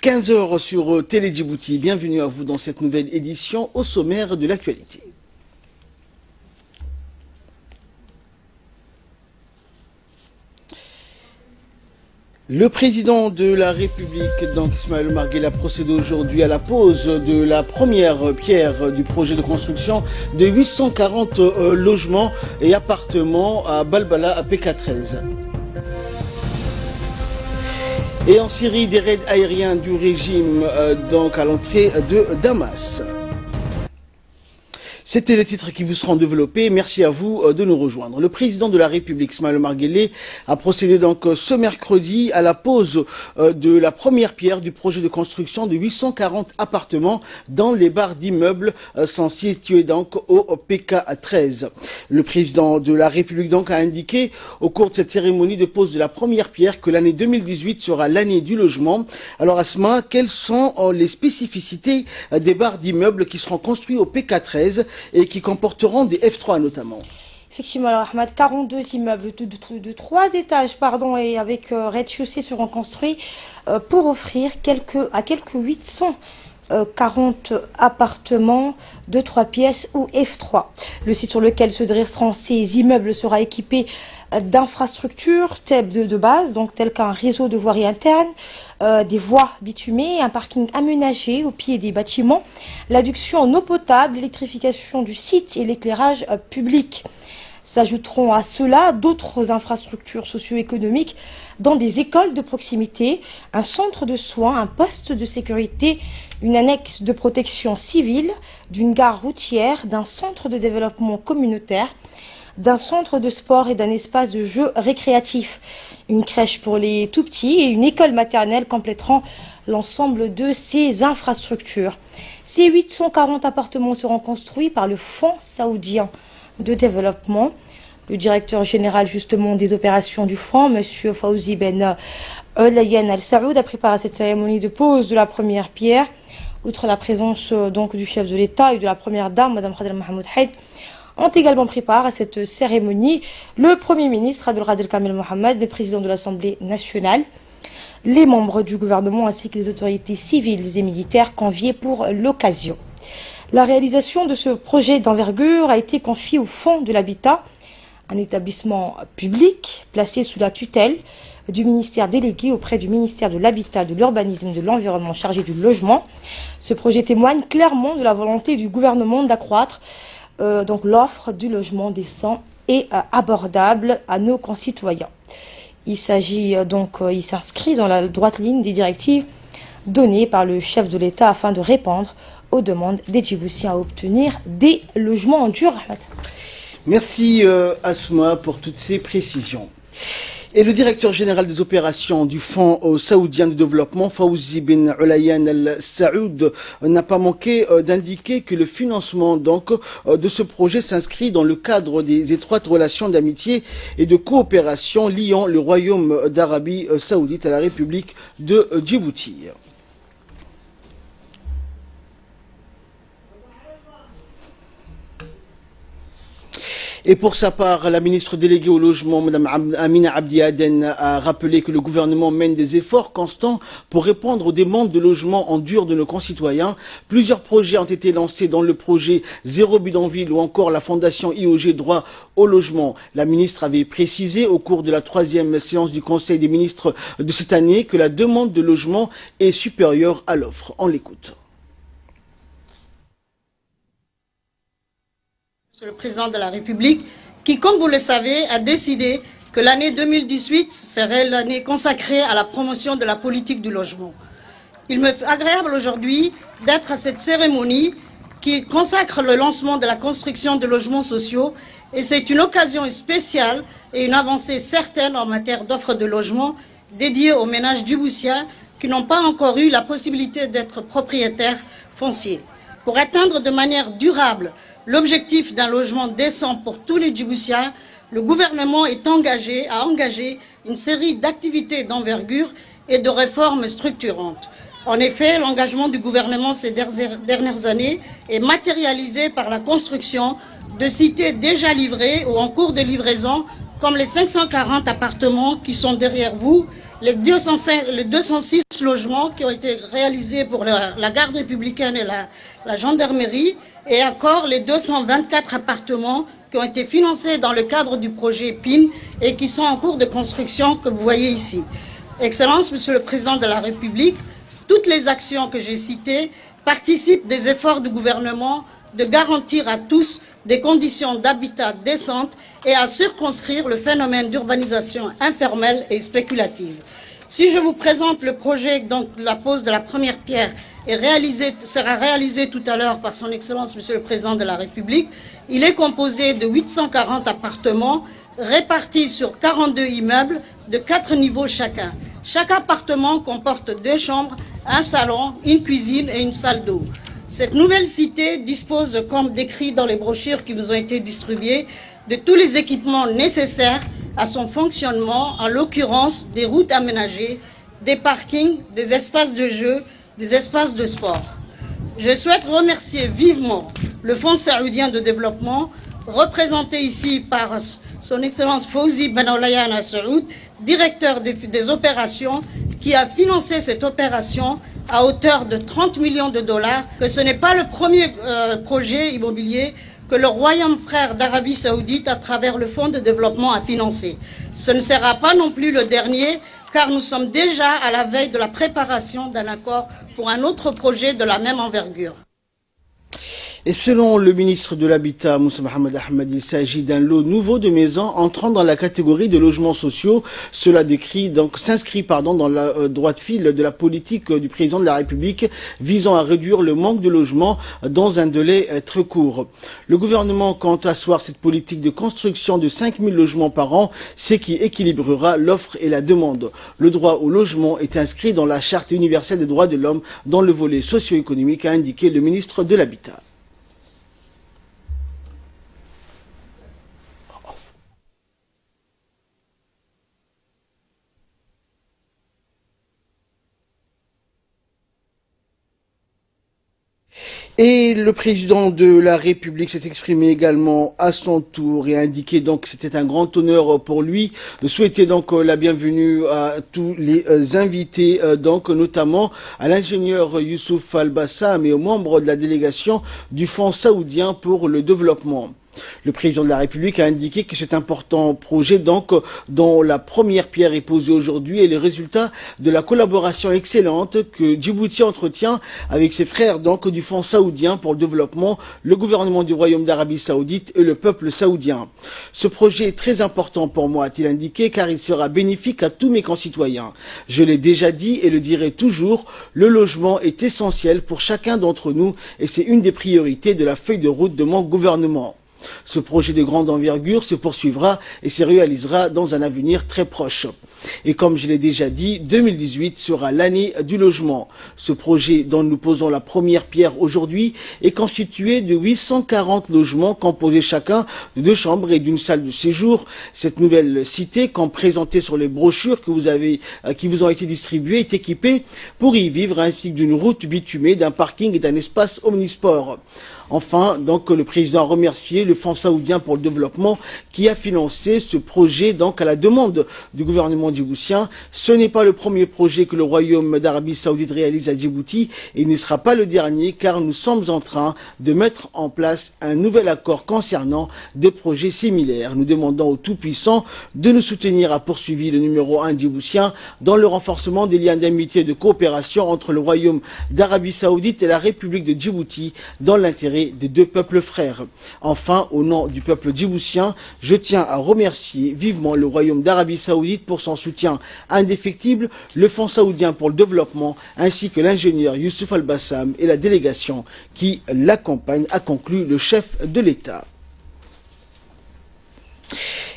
15 heures sur Télé Djibouti. Bienvenue à vous dans cette nouvelle édition au sommaire de l'actualité. Le président de la République, donc Ismaël Omar Guelleh, a procédé aujourd'hui à la pose de la première pierre du projet de construction de 840 logements et appartements à Balbala, à PK13. Et en Syrie, des raids aériens du régime donc à l'entrée de Damas. C'était les titres qui vous seront développés. Merci à vous de nous rejoindre. Le président de la République, Ismaël Omar Guelleh, a procédé donc ce mercredi à la pose de la première pierre du projet de construction de 840 appartements dans les barres d'immeubles situés donc au PK13. Le président de la République donc a indiqué au cours de cette cérémonie de pose de la première pierre que l'année 2018 sera l'année du logement. Alors Asma, quelles sont les spécificités des barres d'immeubles qui seront construits au PK13 et qui comporteront des F3 notamment? Effectivement, alors Ahmad, 42 immeubles de 3 étages et avec rez-de-chaussée seront construits pour offrir à quelques 840 appartements de 3 pièces ou F3. Le site sur lequel se dresseront ces immeubles sera équipé d'infrastructures de base, donc telles qu'un réseau de voirie interne, des voies bitumées, un parking aménagé au pied des bâtiments, l'adduction en eau potable, l'électrification du site et l'éclairage public. S'ajouteront à cela d'autres infrastructures socio-économiques dans des écoles de proximité, un centre de soins, un poste de sécurité, une annexe de protection civile, d'une gare routière, d'un centre de développement communautaire, d'un centre de sport et d'un espace de jeux récréatifs. Une crèche pour les tout-petits et une école maternelle compléteront l'ensemble de ces infrastructures. Ces 840 appartements seront construits par le Fonds saoudien de développement. Le directeur général justement des opérations du Fonds, M. Fawzi Ben Olayan Al-Saoud, a préparé cette cérémonie de pose de la première pierre. Outre la présence donc du chef de l'État et de la première dame, Mme Khadra Mahmoud Haïd, ont également pris part à cette cérémonie le Premier ministre Abdelkader Kamel Mohamed, le président de l'Assemblée nationale, les membres du gouvernement ainsi que les autorités civiles et militaires conviés pour l'occasion. La réalisation de ce projet d'envergure a été confiée au Fonds de l'Habitat, un établissement public placé sous la tutelle du ministère délégué auprès du ministère de l'Habitat, de l'Urbanisme et de l'Environnement chargé du logement. Ce projet témoigne clairement de la volonté du gouvernement d'accroître donc l'offre du logement décent et abordable à nos concitoyens. Il s'inscrit dans la droite ligne des directives données par le chef de l'État afin de répondre aux demandes des Djiboutiens à obtenir des logements en dur. Merci Asma pour toutes ces précisions. Et le directeur général des opérations du Fonds saoudien de développement, Fawzi Ben Olayan Al-Saoud, n'a pas manqué d'indiquer que le financement donc de ce projet s'inscrit dans le cadre des étroites relations d'amitié et de coopération liant le Royaume d'Arabie Saoudite à la République de Djibouti. Et pour sa part, la ministre déléguée au logement, Mme Amina Abdi Aden, a rappelé que le gouvernement mène des efforts constants pour répondre aux demandes de logement en dur de nos concitoyens. Plusieurs projets ont été lancés dans le projet Zéro Bidonville ou encore la fondation IOG Droit au logement. La ministre avait précisé au cours de la 3e séance du Conseil des ministres de cette année que la demande de logement est supérieure à l'offre. On l'écoute. Le président de la République, qui, comme vous le savez, a décidé que l'année 2018 serait l'année consacrée à la promotion de la politique du logement. Il me fait agréable aujourd'hui d'être à cette cérémonie qui consacre le lancement de la construction de logements sociaux, et c'est une occasion spéciale et une avancée certaine en matière d'offre de logement dédiée aux ménages djiboutiens qui n'ont pas encore eu la possibilité d'être propriétaires fonciers. Pour atteindre de manière durable l'objectif d'un logement décent pour tous les Djiboutiens, le gouvernement a engagé une série d'activités d'envergure et de réformes structurantes. En effet, l'engagement du gouvernement ces dernières années est matérialisé par la construction de cités déjà livrées ou en cours de livraison, comme les 540 appartements qui sont derrière vous les 206 logements qui ont été réalisés pour la garde républicaine et la gendarmerie, et encore les 224 appartements qui ont été financés dans le cadre du projet PIN et qui sont en cours de construction, que vous voyez ici. Excellence, Monsieur le Président de la République, toutes les actions que j'ai citées participent des efforts du gouvernement de garantir à tous des conditions d'habitat décentes et à circonscrire le phénomène d'urbanisation informelle et spéculative. Si je vous présente le projet, donc la pose de la première pierre sera réalisé tout à l'heure par son Excellence Monsieur le Président de la République, il est composé de 840 appartements répartis sur 42 immeubles de 4 niveaux chacun. Chaque appartement comporte 2 chambres, un salon, une cuisine et une salle d'eau. Cette nouvelle cité dispose, comme décrit dans les brochures qui vous ont été distribuées, de tous les équipements nécessaires à son fonctionnement, en l'occurrence des routes aménagées, des parkings, des espaces de jeu, des espaces de sport. Je souhaite remercier vivement le Fonds saoudien de développement, représenté ici par son Excellence Fawzi Ben Olayan Al Saoud, directeur des opérations, qui a financé cette opération à hauteur de 30 millions de dollars, que ce n'est pas le premier projet immobilier que le Royaume frère d'Arabie Saoudite, à travers le Fonds de développement, a financé. Ce ne sera pas non plus le dernier, car nous sommes déjà à la veille de la préparation d'un accord pour un autre projet de la même envergure. Et selon le ministre de l'Habitat, Moussa Mohamed Ahmed, il s'agit d'un lot nouveau de maisons entrant dans la catégorie de logements sociaux. Cela s'inscrit dans la droite file de la politique du président de la République visant à réduire le manque de logements dans un délai très court. Le gouvernement compte asseoir cette politique de construction de 5000 logements par an, ce qui équilibrera l'offre et la demande. Le droit au logement est inscrit dans la Charte universelle des droits de l'homme dans le volet socio-économique, a indiqué le ministre de l'Habitat. Et le président de la République s'est exprimé également à son tour et a indiqué donc que c'était un grand honneur pour lui de souhaiter donc la bienvenue à tous les invités, donc notamment à l'ingénieur Youssouf Al-Bassam et aux membres de la délégation du Fonds saoudien pour le développement. Le président de la République a indiqué que cet important projet, donc, dont la première pierre est posée aujourd'hui, est le résultat de la collaboration excellente que Djibouti entretient avec ses frères, donc, du Fonds saoudien pour le développement, le gouvernement du Royaume d'Arabie Saoudite et le peuple saoudien. Ce projet est très important pour moi, a-t-il indiqué, car il sera bénéfique à tous mes concitoyens. Je l'ai déjà dit et le dirai toujours, le logement est essentiel pour chacun d'entre nous et c'est une des priorités de la feuille de route de mon gouvernement. Ce projet de grande envergure se poursuivra et se réalisera dans un avenir très proche. Et comme je l'ai déjà dit, 2018 sera l'année du logement. Ce projet dont nous posons la première pierre aujourd'hui est constitué de 840 logements composés chacun de 2 chambres et d'une salle de séjour. Cette nouvelle cité, comme présentée sur les brochures qui vous ont été distribuées, est équipée pour y vivre ainsi que d'une route bitumée, d'un parking et d'un espace omnisport. Enfin, donc, le président a remercié le Fonds saoudien pour le développement qui a financé ce projet donc à la demande du gouvernement djiboutien. Ce n'est pas le premier projet que le Royaume d'Arabie Saoudite réalise à Djibouti et il ne sera pas le dernier car nous sommes en train de mettre en place un nouvel accord concernant des projets similaires. Nous demandons aux Tout-Puissants de nous soutenir, a poursuivi le numéro 1 djiboutien, dans le renforcement des liens d'amitié et de coopération entre le Royaume d'Arabie Saoudite et la République de Djibouti dans l'intérêt des 2 peuples frères. Enfin, au nom du peuple djiboutien, je tiens à remercier vivement le Royaume d'Arabie Saoudite pour son soutien indéfectible, le Fonds saoudien pour le développement, ainsi que l'ingénieur Youssouf Al-Bassam et la délégation qui l'accompagne, a conclu le chef de l'État.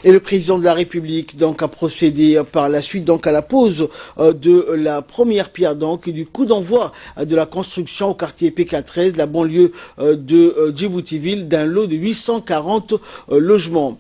Et le président de la République donc a procédé par la suite donc à la pose de la première pierre donc du coup d'envoi de la construction au quartier PK13, la banlieue de Djibouti-Ville, d'un lot de 840 logements.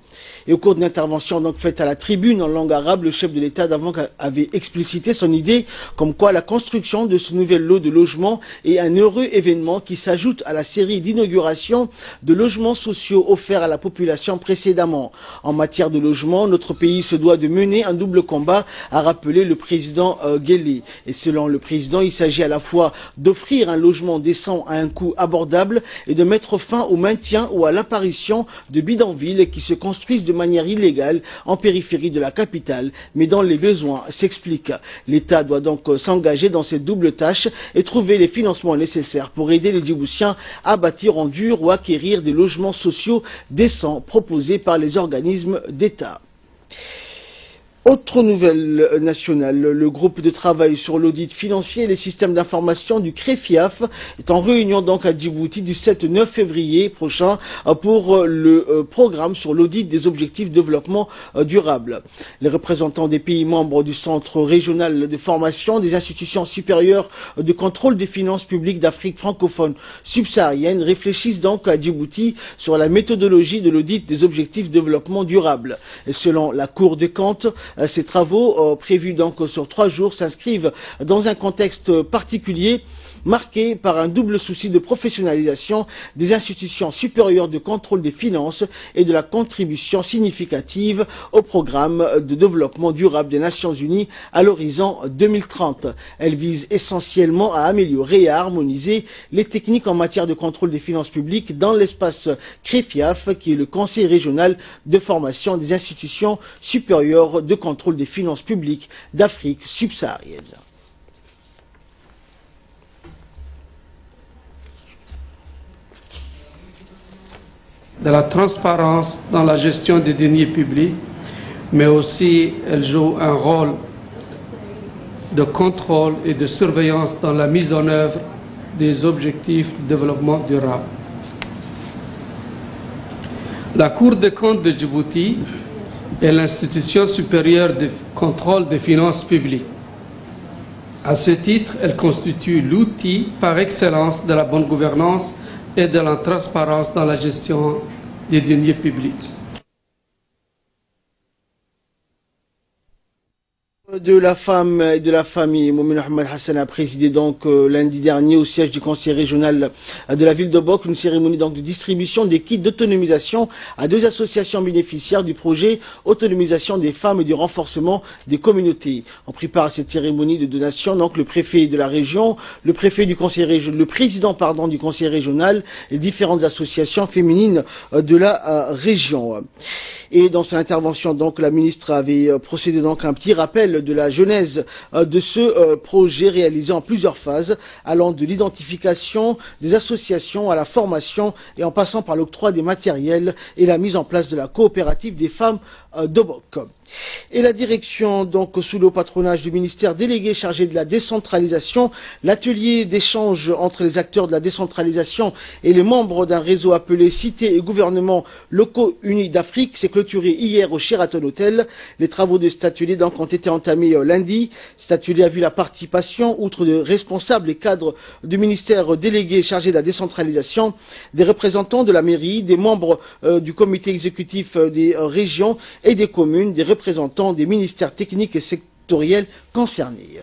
Et au cours d'une intervention donc faite à la tribune en langue arabe, le chef de l'État d'avant avait explicité son idée comme quoi la construction de ce nouvel lot de logements est un heureux événement qui s'ajoute à la série d'inauguration de logements sociaux offerts à la population précédemment. En matière de logement, notre pays se doit de mener un double combat, a rappelé le président Guelleh. Et selon le président, il s'agit à la fois d'offrir un logement décent à un coût abordable et de mettre fin au maintien ou à l'apparition de bidonvilles qui se construisent de manière illégale en périphérie de la capitale, mais dont les besoins s'expliquent. L'État doit donc s'engager dans cette double tâche et trouver les financements nécessaires pour aider les Djiboutiens à bâtir en dur ou acquérir des logements sociaux décents proposés par les organismes d'État. Autre nouvelle nationale, le groupe de travail sur l'audit financier et les systèmes d'information du CREFIAF est en réunion donc à Djibouti du 7-9 février prochain pour le programme sur l'audit des objectifs de développement durable. Les représentants des pays membres du Centre régional de formation des institutions supérieures de contrôle des finances publiques d'Afrique francophone subsaharienne réfléchissent donc à Djibouti sur la méthodologie de l'audit des objectifs de développement durable. Et selon la Cour des comptes, ces travaux, prévus donc sur 3 jours, s'inscrivent dans un contexte particulier marqué par un double souci de professionnalisation des institutions supérieures de contrôle des finances et de la contribution significative au programme de développement durable des Nations Unies à l'horizon 2030. Elle vise essentiellement à améliorer et à harmoniser les techniques en matière de contrôle des finances publiques dans l'espace CREFIAF, qui est le Conseil régional de formation des institutions supérieures de contrôle des finances publiques d'Afrique subsaharienne. De la transparence dans la gestion des deniers publics, mais aussi elle joue un rôle de contrôle et de surveillance dans la mise en œuvre des objectifs de développement durable. La Cour des comptes de Djibouti est l'institution supérieure de contrôle des finances publiques. À ce titre, elle constitue l'outil par excellence de la bonne gouvernance et de la transparence dans la gestion des deniers publics. De la femme et de la famille, Momin Ahmed Hassan a présidé donc lundi dernier au siège du conseil régional de la ville de Bok une cérémonie donc de distribution des kits d'autonomisation à 2 associations bénéficiaires du projet autonomisation des femmes et du renforcement des communautés. On prépare cette cérémonie de donation donc le préfet de la région, le préfet du conseil régional, le président du conseil régional et différentes associations féminines de la région. Et dans son intervention, donc, la ministre avait procédé donc à un petit rappel de la genèse de ce projet réalisé en plusieurs phases, allant de l'identification des associations à la formation et en passant par l'octroi des matériels et la mise en place de la coopérative des femmes d'Obok. Et la direction, donc, sous le patronage du ministère délégué chargé de la décentralisation, l'atelier d'échange entre les acteurs de la décentralisation et les membres d'un réseau appelé Cités et gouvernements locaux unis d'Afrique s'est clôturé hier au Sheraton Hotel. Les travaux de cet atelier donc ont été entamés lundi. Cet atelier a vu la participation, outre de responsables et cadres du ministère délégué chargé de la décentralisation, des représentants de la mairie, des membres du comité exécutif des régions et des communes, des représentants des ministères techniques et sectoriels concernés.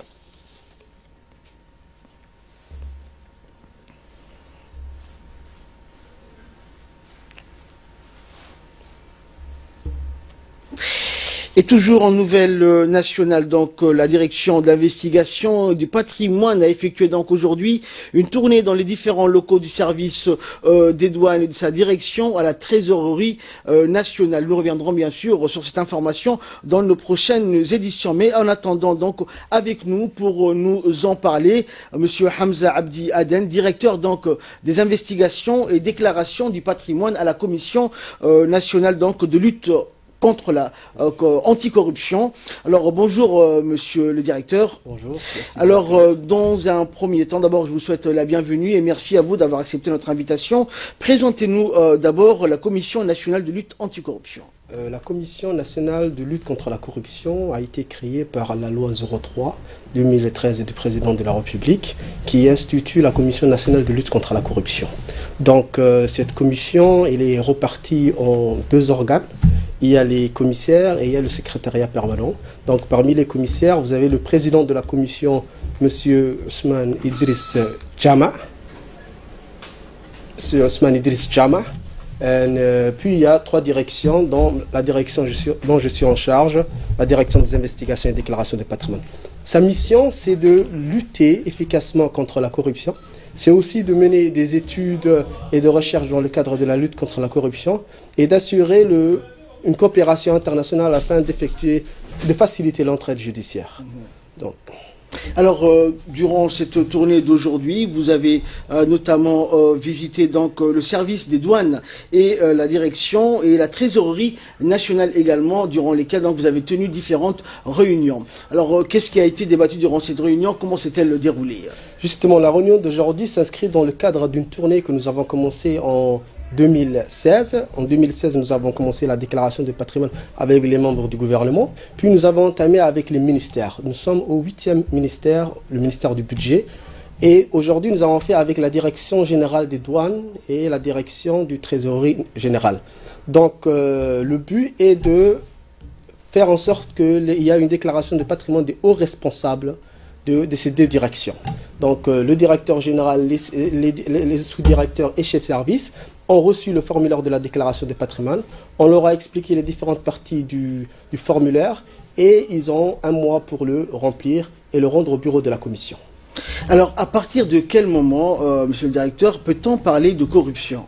Et toujours en nouvelle nationale, donc la direction de l'investigation du patrimoine a effectué donc aujourd'hui une tournée dans les différents locaux du service des douanes et de sa direction à la trésorerie nationale. Nous reviendrons bien sûr sur cette information dans nos prochaines éditions. Mais en attendant donc avec nous pour nous en parler, Monsieur Hamza Abdi Aden, directeur donc des investigations et déclarations du patrimoine à la Commission nationale donc de lutte contre la anticorruption. Alors bonjour monsieur le directeur. Bonjour. Alors dans un premier temps, d'abord je vous souhaite la bienvenue et merci à vous d'avoir accepté notre invitation. Présentez-nous d'abord la Commission nationale de lutte anticorruption. La Commission nationale de lutte contre la corruption a été créée par la loi 03 2013 du président de la République qui institue la Commission nationale de lutte contre la corruption. Donc cette commission elle est repartie en 2 organes. Il y a les commissaires et il y a le secrétariat permanent. Donc parmi les commissaires, vous avez le président de la commission, M. Ousmane Idriss Djama. Puis il y a 3 directions, dont la direction dont je suis en charge, la direction des investigations et déclarations de patrimoine. Sa mission, c'est de lutter efficacement contre la corruption. C'est aussi de mener des études et de recherches dans le cadre de la lutte contre la corruption et d'assurer une coopération internationale afin de faciliter l'entraide judiciaire. Donc. Alors, durant cette tournée d'aujourd'hui, vous avez notamment visité donc le service des douanes et la direction et la trésorerie nationale également, durant lesquelles donc, vous avez tenu différentes réunions. Alors, qu'est-ce qui a été débattu durant cette réunion? Comment s'est-elle déroulée? Justement, la réunion d'aujourd'hui s'inscrit dans le cadre d'une tournée que nous avons commencée en 2016. En 2016, nous avons commencé la déclaration de patrimoine avec les membres du gouvernement. Puis nous avons entamé avec les ministères. Nous sommes au 8e ministère, le ministère du budget. Et aujourd'hui, nous avons fait avec la direction générale des douanes et la direction du trésorerie générale. Donc, le but est de faire en sorte qu'il y ait une déclaration de patrimoine des hauts responsables de ces 2 directions. Donc le directeur général, les sous-directeurs et chefs de service ont reçu le formulaire de la déclaration de patrimoine. On leur a expliqué les différentes parties du formulaire et ils ont 1 mois pour le remplir et le rendre au bureau de la commission. Alors, à partir de quel moment, monsieur le directeur, peut-on parler de corruption?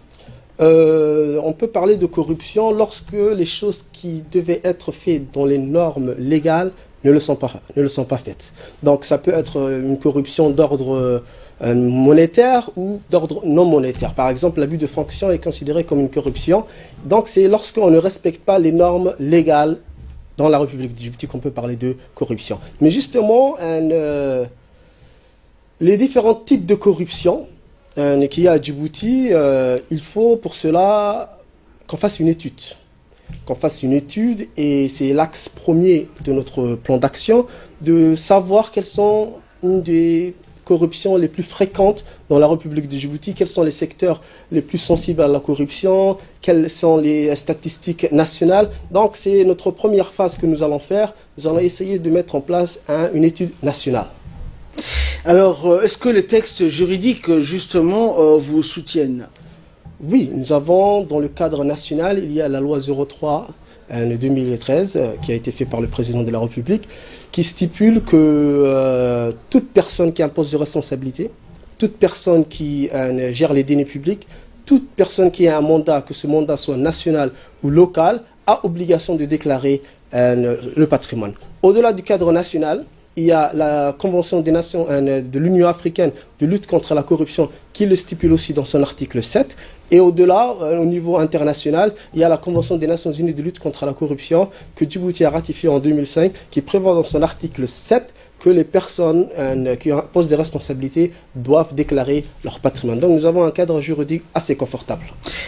On peut parler de corruption lorsque les choses qui devaient être faites dans les normes légales ne le sont pas faites. Donc ça peut être une corruption d'ordre monétaire ou d'ordre non monétaire. Par exemple, l'abus de fonction est considéré comme une corruption. Donc c'est lorsqu'on ne respecte pas les normes légales dans la République de Djibouti qu'on peut parler de corruption. Mais justement, les différents types de corruption qu'il y a à Djibouti, il faut pour cela qu'on fasse une étude. Et c'est l'axe premier de notre plan d'action, de savoir quelles sont une des corruptions les plus fréquentes dans la République de Djibouti, quels sont les secteurs les plus sensibles à la corruption, quelles sont les statistiques nationales. Donc c'est notre première phase que nous allons faire. Nous allons essayer de mettre en place une étude nationale. Alors, est-ce que les textes juridiques, justement, vous soutiennent? Oui, nous avons, dans le cadre national, il y a la loi 03 de 2013, qui a été faite par le président de la République, qui stipule que toute personne qui impose de responsabilité, toute personne qui gère les deniers publics, toute personne qui a un mandat, que ce mandat soit national ou local, a obligation de déclarer le patrimoine. Au-delà du cadre national, il y a la Convention des Nations de l'Union africaine de lutte contre la corruption qui le stipule aussi dans son article 7. Et au-delà, au niveau international, il y a la Convention des Nations Unies de lutte contre la corruption que Djibouti a ratifiée en 2005 qui prévoit dans son article 7 que les personnes qui posent des responsabilités doivent déclarer leur patrimoine. Donc nous avons un cadre juridique assez confortable.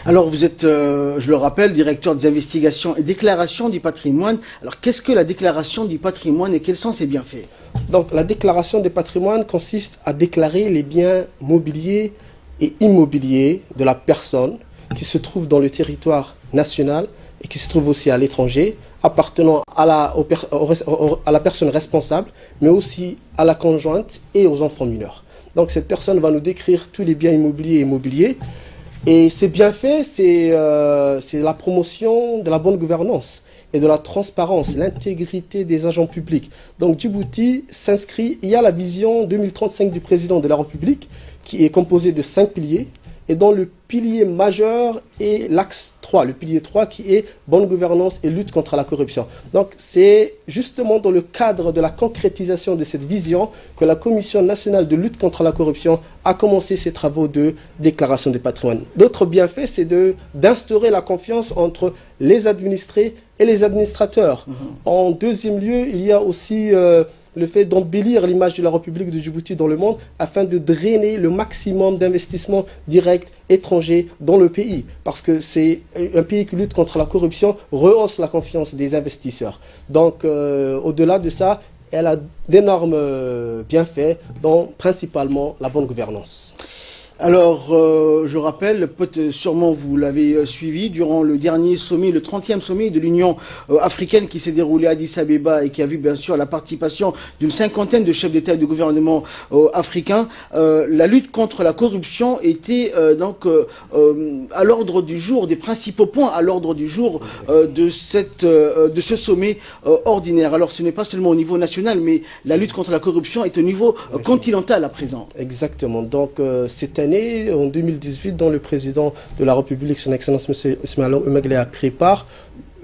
Alors vous êtes, je le rappelle, directeur des investigations et déclarations du patrimoine. Alors qu'est-ce que la déclaration du patrimoine et quels sont ses bienfaits? Donc la déclaration du patrimoine consiste à déclarer les biens mobiliers et immobiliers de la personne qui se trouve dans le territoire national et qui se trouve aussi à l'étranger, appartenant à la personne responsable, mais aussi à la conjointe et aux enfants mineurs. Donc cette personne va nous décrire tous les biens immobiliers et immobiliers. Et ces bienfaits, c'est la promotion de la bonne gouvernance et de la transparence, l'intégrité des agents publics. Donc Djibouti s'inscrit, il y a la vision 2035 du président de la République qui est composée de 5 piliers. Et dont le pilier majeur est l'axe 3, le pilier 3 qui est bonne gouvernance et lutte contre la corruption. Donc c'est justement dans le cadre de la concrétisation de cette vision que la Commission nationale de lutte contre la corruption a commencé ses travaux de déclaration de patrimoine. D'autres bienfaits, c'est d'instaurer la confiance entre les administrés et les administrateurs. En deuxième lieu, il y a aussi le fait d'embellir l'image de la République de Djibouti dans le monde afin de drainer le maximum d'investissements directs étrangers dans le pays. Parce que c'est un pays qui lutte contre la corruption, rehausse la confiance des investisseurs. Donc au-delà de ça, elle a d'énormes bienfaits, dont principalement la bonne gouvernance. Alors, je rappelle, sûrement vous l'avez suivi, durant le dernier sommet, le 30e sommet de l'Union africaine qui s'est déroulé à Addis Abeba et qui a vu bien sûr la participation d'une cinquantaine de chefs d'État et de gouvernement africains, la lutte contre la corruption était donc à l'ordre du jour, des principaux points à l'ordre du jour de ce sommet ordinaire. Alors, ce n'est pas seulement au niveau national, mais la lutte contre la corruption est au niveau continental à présent. Exactement. Donc, cette année, en 2018, dont le président de la République, son Excellence M. Ismaël Omar Guelleh, a pris part,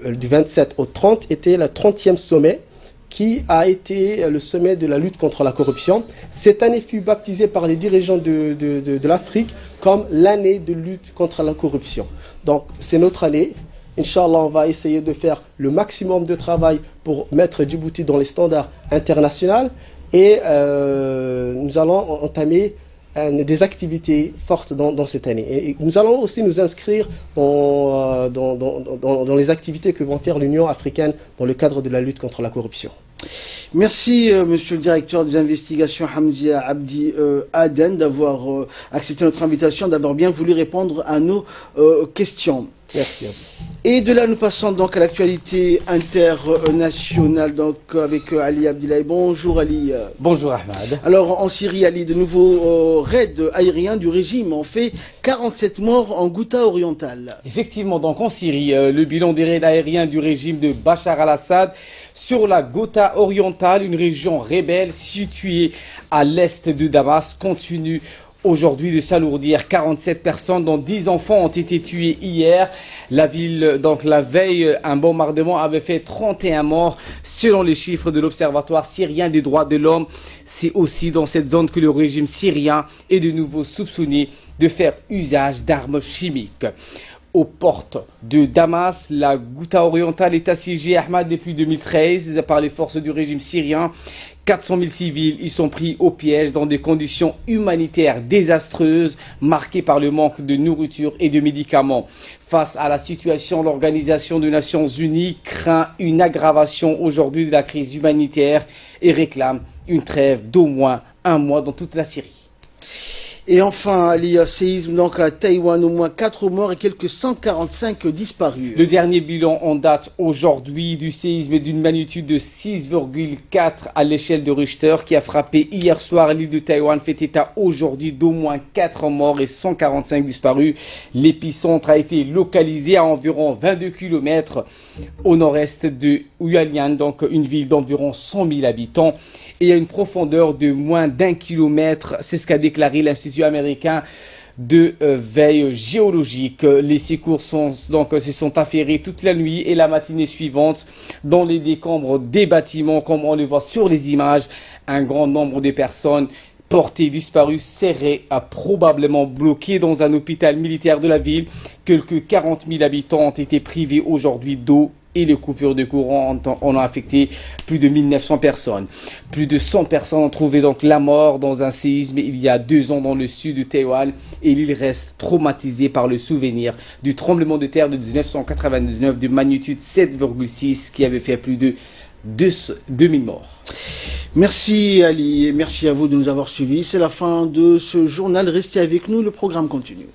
du 27 au 30, était le 30e sommet qui a été le sommet de la lutte contre la corruption. Cette année fut baptisée par les dirigeants de l'Afrique comme l'année de lutte contre la corruption. Donc, c'est notre année. Inch'Allah, on va essayer de faire le maximum de travail pour mettre Djibouti dans les standards internationaux et nous allons entamer des activités fortes dans cette année. Et nous allons aussi nous inscrire dans les activités que vont faire l'Union africaine dans le cadre de la lutte contre la corruption. Merci, monsieur le directeur des investigations Hamdia Abdi Aden, d'avoir accepté notre invitation, d'avoir bien voulu répondre à nos questions. Merci à vous. Et de là, nous passons donc à l'actualité internationale, donc avec Ali Abdillahi. Bonjour Ali. Bonjour Ahmad. Alors en Syrie, Ali, de nouveaux raids aériens du régime ont fait 47 morts en Ghouta orientale. Effectivement, donc en Syrie, le bilan des raids aériens du régime de Bachar al-Assad sur la Ghouta orientale, une région rebelle située à l'est de Damas, continue aujourd'hui de s'alourdir. 47 personnes, dont 10 enfants, ont été tués hier. La ville, donc la veille, un bombardement avait fait 31 morts selon les chiffres de l'Observatoire syrien des droits de l'homme. C'est aussi dans cette zone que le régime syrien est de nouveau soupçonné de faire usage d'armes chimiques. Aux portes de Damas, la Ghouta orientale est assiégée, Ahmad, depuis 2013 par les forces du régime syrien. 400 000 civils y sont pris au piège dans des conditions humanitaires désastreuses, marquées par le manque de nourriture et de médicaments. Face à la situation, l'Organisation des Nations Unies craint une aggravation aujourd'hui de la crise humanitaire et réclame une trêve d'au moins un mois dans toute la Syrie. Et enfin, il y a séisme donc à Taïwan, au moins 4 morts et quelques 145 disparus. Le dernier bilan en date aujourd'hui du séisme d'une magnitude de 6,4 à l'échelle de Richter qui a frappé hier soir l'île de Taïwan fait état aujourd'hui d'au moins 4 morts et 145 disparus. L'épicentre a été localisé à environ 22 km au nord-est de Hualien, donc une ville d'environ 100 000 habitants. Et à une profondeur de moins d'1 kilomètre, c'est ce qu'a déclaré l'Institut américain de veille géologique. Les secours se sont affairés toute la nuit et la matinée suivante dans les décombres des bâtiments, comme on le voit sur les images. Un grand nombre de personnes portées disparues seraient probablement bloquées dans un hôpital militaire de la ville. Quelques 40 000 habitants ont été privés aujourd'hui d'eau. Et les coupures de courant ont affecté plus de 1900 personnes. Plus de 100 personnes ont trouvé donc la mort dans un séisme il y a 2 ans dans le sud de Taïwan. Et l'île reste traumatisée par le souvenir du tremblement de terre de 1999 de magnitude 7,6 qui avait fait plus de 2000 morts. Merci Ali et merci à vous de nous avoir suivis. C'est la fin de ce journal. Restez avec nous, le programme continue.